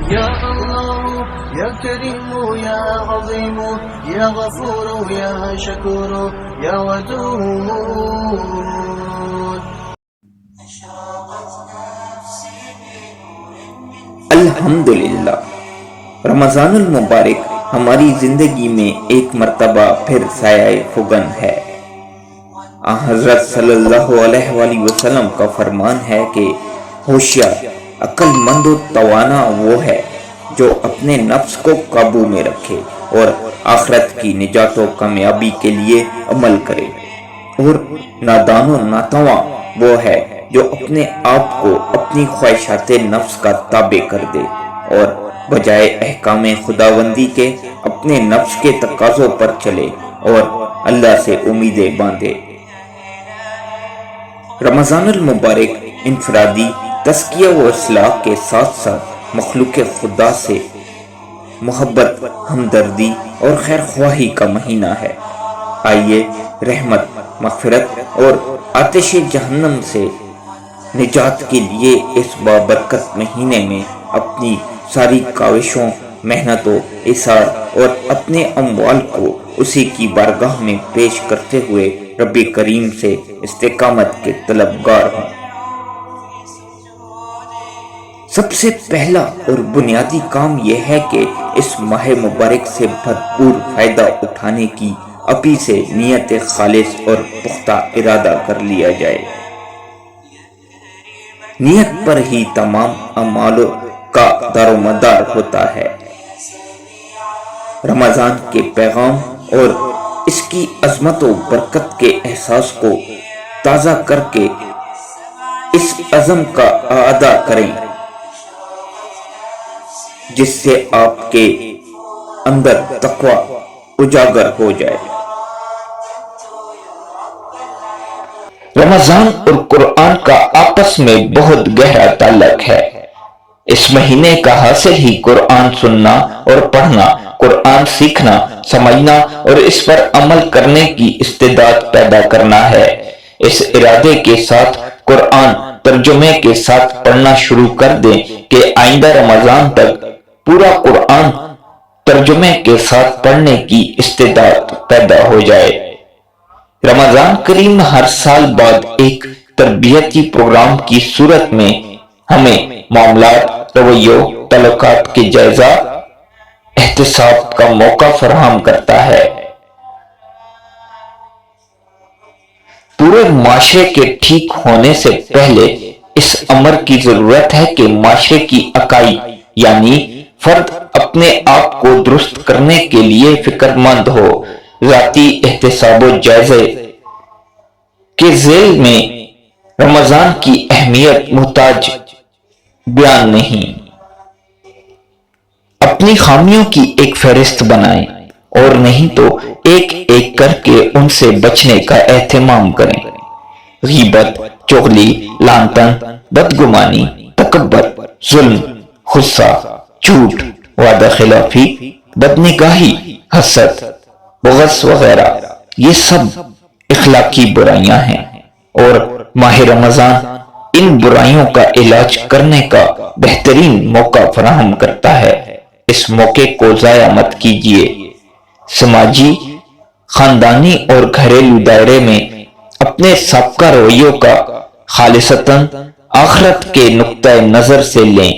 يا الله يا كريم يا عظيم يا غفور يا شكور يا ودود. الحمدللہ، رمضان المبارک ہماری زندگی میں ایک مرتبہ پھر سایہ فگن ہے۔ حضرت صلی اللہ علیہ وآلہ وسلم کا فرمان ہے کہ ہوشیار، عقل مند و توانا وہ ہے جو اپنے نفس کو قابو میں رکھے اور آخرت کی نجات و کامیابی کے لیے عمل کرے، اور نادان و ناتواں وہ ہے جو اپنے آپ کو اپنی خواہشات نفس کا تابع کر دے اور بجائے احکام خداوندی کے اپنے نفس کے تقاضوں پر چلے اور اللہ سے امیدیں باندھے۔ رمضان المبارک انفرادی تزکیہ و اصلاح کے ساتھ ساتھ مخلوق خدا سے محبت، ہمدردی اور خیر خواہی کا مہینہ ہے۔ آئیے رحمت، مغفرت اور آتش جہنم سے نجات کے لیے اس بابرکت مہینے میں اپنی ساری کاوشوں، محنتوں، ایثار اور اپنے اموال کو اسی کی بارگاہ میں پیش کرتے ہوئے رب کریم سے استقامت کے طلبگار ہوں۔ سب سے پہلا اور بنیادی کام یہ ہے کہ اس ماہ مبارک سے بھرپور فائدہ اٹھانے کی ابھی سے نیت خالص اور پختہ ارادہ کر لیا جائے۔ نیت پر ہی تمام اعمال کا دار و مدار ہوتا ہے۔ رمضان کے پیغام اور اس کی عظمت و برکت کے احساس کو تازہ کر کے اس عزم کا اعادہ کریں جس سے آپ کے اندر تقوی اجاگر ہو جائے۔ رمضان اور قرآن کا آپس میں بہت گہرا تعلق ہے۔ اس مہینے کا حاصل ہی قرآن سننا اور پڑھنا، قرآن سیکھنا، سمجھنا اور اس پر عمل کرنے کی استعداد پیدا کرنا ہے۔ اس ارادے کے ساتھ قرآن ترجمے کے ساتھ پڑھنا شروع کر دیں کہ آئندہ رمضان تک پورا قرآن ترجمے کے ساتھ پڑھنے کی استعداد پیدا ہو جائے۔ رمضان کریم ہر سال بعد ایک تربیتی پروگرام کی صورت میں ہمیں معاملات، رویوں، تعلقات کے جائزہ احتساب کا موقع فراہم کرتا ہے۔ پورے معاشرے کے ٹھیک ہونے سے پہلے اس امر کی ضرورت ہے کہ معاشرے کی اکائی یعنی فرد اپنے آپ کو درست کرنے کے لیے فکر مند ہو۔ ذاتی احتساب و جائزے کے ذیل میں رمضان کی اہمیت محتاج بیان نہیں۔ اپنی خامیوں کی ایک فہرست بنائیں اور نہیں تو ایک ایک کر کے ان سے بچنے کا اہتمام کریں۔ غیبت، چغلی، لعن طعن، بدگمانی، تکبر، ظلم، غصہ، جھوٹ، وعدہ خلافی، بدنگاہی، حسد، بغض وغیرہ یہ سب اخلاقی برائیاں ہیں اور ماہ رمضان ان برائیوں کا علاج کرنے کا بہترین موقع فراہم کرتا ہے۔ اس موقع کو ضائع مت کیجیے۔ سماجی، خاندانی اور گھریلو دائرے میں اپنے سابقہ رویوں کا خالصتاً آخرت کے نقطہ نظر سے لیں